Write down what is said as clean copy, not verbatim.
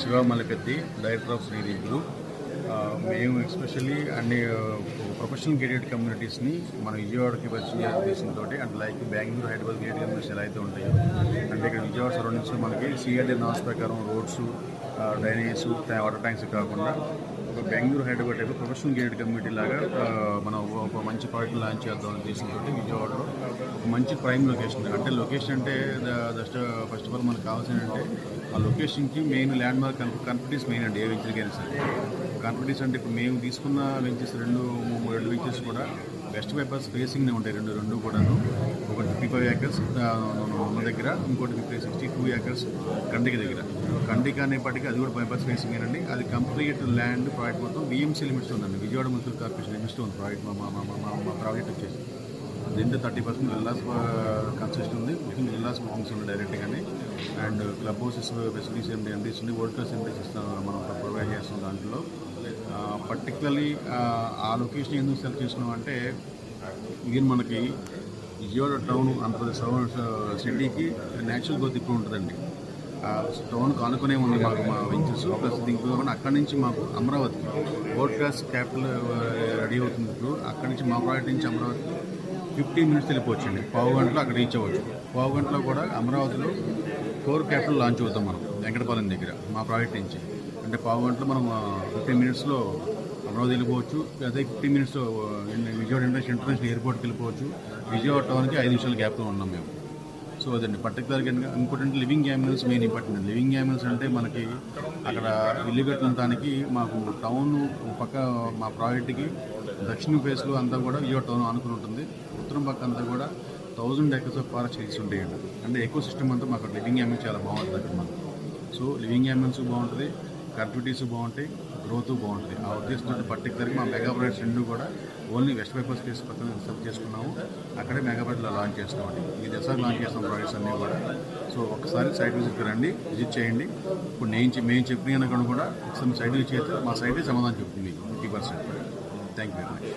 Shiva Malapetti, director of Sridevi group. మేము especially అన్ని professional gated కమ్యూనిటీస్ని మన విజయవాడకి వచ్చే ఉద్దేశంతో అంటే like Bengaluru, Hyderabad gated communities ఎలా అయితే ఉంటాయో అంటే ఇక్కడ విజయవాడ సరౌండింగ్స్లో మనకి సిఆర్డీ నామ్స్ ప్రకారం రోడ్స్, డ్రైనేజెస్, వాటర్ ట్యాంక్స్ కాకుండా ఒక Bengaluru, Hyderabad type professional gated community లాగా మనం ఒక మంచి ప్రాజెక్ట్ లాంచ్ చేద్దాం ఉద్దేశంతో విజయవాడలో ఒక మంచి ప్రైమ్ లొకేషన్. అంటే లొకేషన్ అంటే జస్ట్ ఫస్ట్ ఆఫ్ ఆల్ మనకు కావాల్సింది అంటే ఆ లొకేషన్కి main land mark confidence main అండి. ఏ వెంచర్కైనా సరే కాన్ఫిడెన్స్ అంటే ఇప్పుడు మేము తీసుకున్న వెంచర్స్ రెండు వెంచర్స్ కూడా వెస్ట్ బైపాస్ ఫేసింగ్నే ఉంటాయి. రెండు కూడాను ఒకటి 55 acres ఉన్న దగ్గర, ఇంకోటి 62 acres కండికి దగ్గర. కండికి అనేప్పటికీ అది కూడా బైపాస్ ఫేసింగ్ అండి. అది కంప్లీట్ ల్యాండ్ ప్రాజెక్ట్ మొత్తం విఎంసీ లిమిట్స్ ఉందండి, విజయవాడ మున్సిపల్ కార్పొరేషన్ లిమిట్స్ ఉంది ప్రాజెక్ట్. మా ప్రాజెక్ట్ వచ్చేసి దీంట్లో 30% విల్లాస్ కన్స్ట్రక్షన్ ఉంది, విల్లాస్ బుకింగ్స్ ఉంది డైరెక్ట్గానే. And club houses facilities entries ఉంది, వరల్డ్ క్లాస్ ఎంట్రీస్ ఇస్తాం మనం ప్రొవైడ్ చేస్తాం. దాంట్లో పర్టికులర్లీ ఆ లొకేషన్ ఎందుకు సెలెక్ట్ చేసుకున్నాం అంటే ఇది మనకి విజయవాడ టౌన్ ఆంధ్రప్రదేశ్ సిటీకి న్యాచురల్ గ్రోత్ ఇప్పుడు ఉంటుందండి. టౌన్ కానుకొనే ఉంది మాకు మా వెంచర్స్. ప్లస్ దీంట్లో అక్కడి నుంచి మాకు Amaravati world class capital ready అవుతుంది. ఇప్పుడు అక్కడి నుంచి మా ప్రాజెక్ట్ నుంచి అమరావతి 15 minutes వెళ్ళిపోవచ్చండి. పావు గంటలో అక్కడ రీచ్ అవ్వచ్చు. పావు గంటలో కూడా అమరావతిలో కోర్ క్యాపిటల్ లాంచ్ అవుతాం మనం వెంకటపాలెం దగ్గర మా ప్రాజెక్ట్ నుంచి. అంటే పావు గంటలో మనం 15 minutesలో అమరావతి వెళ్ళిపోవచ్చు. అదే 15 minutesలో విజయవాడ ఇంటర్నేషనల్ ఎయిర్పోర్ట్కి వెళ్ళిపోవచ్చు. విజయవాడ టౌన్కి 5 నిమిషాల గ్యాప్లో ఉన్నాం మేము. సో అదండి పర్టికులర్గా. ఇంకోటి లివింగ్ యామినల్స్ మెయిన్ ఇంపార్టెంట్. లివింగ్ యామినల్స్ అంటే మనకి అక్కడ ఇల్లు కట్టడానికి మాకు టౌన్ పక్క మా ప్రాజెక్ట్కి దక్షిణ ఫేస్లో అంతా కూడా విజయవాడ టౌన్ ఆనుకుని ఉంటుంది. ఉత్తరం పక్క అంతా కూడా 1000 acres ఆఫ్ ఫారెస్ట్ హిల్స్ ఉంటాయండి. అంటే ఎకో సిస్టమ్ అంతా మాకు లివింగ్ యామినల్స్ చాలా బాగుంటుంది అక్కడ మనకు. సో లివింగ్ యామినల్స్ బాగుంటుంది, కన్ఫిడెన్స్ బాగుంటాయి, గ్రోత్ బాగుంటుంది. ఆ ఉద్దేశంతో పర్టికులర్గా మా మెగా ప్రాజెక్ట్స్ రెండు కూడా ఓన్లీ వెస్ట్ బైపాస్ కేసు పక్కన సెలెక్ట్ చేసుకున్నాము. అక్కడే మెగా ప్రాజెక్ట్లో లాంచ్ చేస్తామండి. ఈ దశలో లాంచ్ చేస్తాం ప్రాజెక్ట్స్ అన్నీ కూడా. సో ఒకసారి సైట్ విజిట్కి రండి, విజిట్ చేయండి. ఇప్పుడు మేము చెప్పిన కూడా ఒకసారి సైట్ విజిట్ చేస్తే మా సైటే సమాధానం చెప్తుంది 50%. Thank you very much.